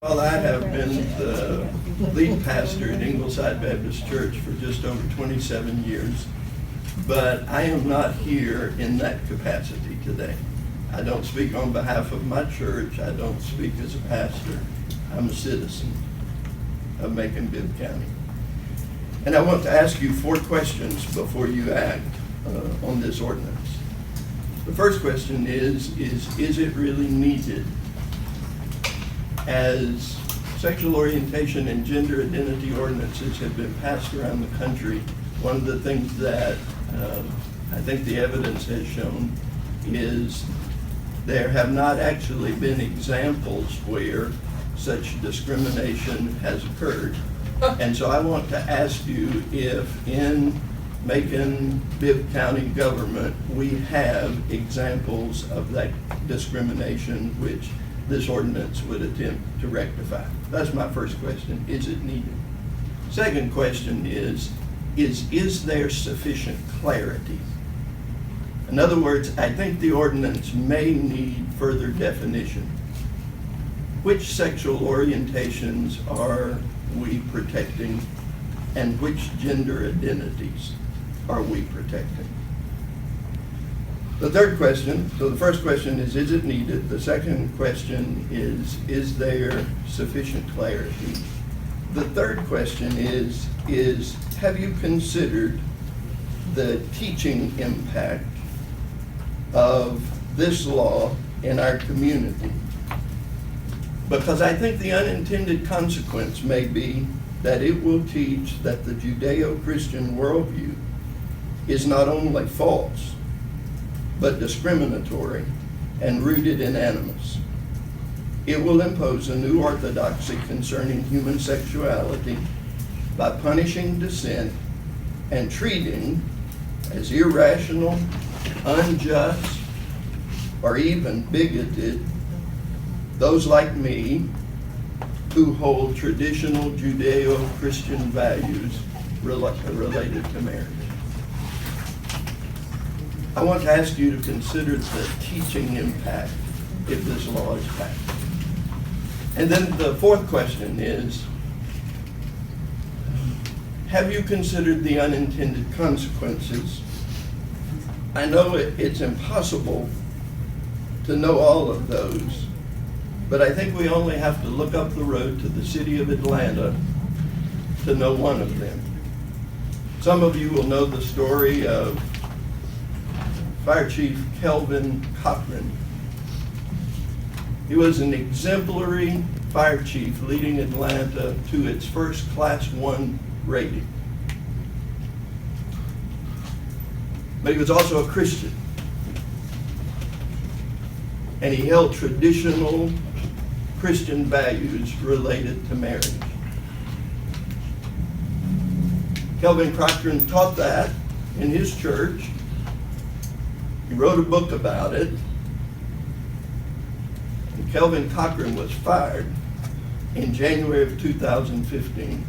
Well, I have been the lead pastor at Ingleside Baptist Church for just over 27 years, but I am not here in that capacity today. I don't speak on behalf of my church. I don't speak as a pastor. I'm a citizen of Macon, Bibb County. And I want to ask you 4 questions before you act on this ordinance. The first question is it really needed? As sexual orientation and gender identity ordinances have been passed around the country, one of the things that I think the evidence has shown is there have not actually been examples where such discrimination has occurred. And so I want to ask you if in Macon, Bibb County government, we have examples of that discrimination which this ordinance would attempt to rectify. That's my first question. Is it needed? Second question is there sufficient clarity? In other words, I think the ordinance may need further definition. Which sexual orientations are we protecting, and which gender identities are we protecting? The third question, so the first question is it needed? The second question is there sufficient clarity? The third question is have you considered the teaching impact of this law in our community? Because I think the unintended consequence may be that it will teach that the Judeo-Christian worldview is not only false, but discriminatory and rooted in animus. It will impose a new orthodoxy concerning human sexuality by punishing dissent and treating as irrational, unjust, or even bigoted those like me who hold traditional Judeo-Christian values related to marriage. I want to ask you to consider the teaching impact if this law is passed. And then the fourth question is, have you considered the unintended consequences? I know it's impossible to know all of those, but I think we only have to look up the road to the city of Atlanta to know one of them. Some of you will know the story of Fire Chief Kelvin Cochran. He was an exemplary fire chief leading Atlanta to its first Class 1 rating. But he was also a Christian. And he held traditional Christian values related to marriage. Kelvin Cochran taught that in his church. He wrote a book about it. And Kelvin Cochran was fired in January of 2015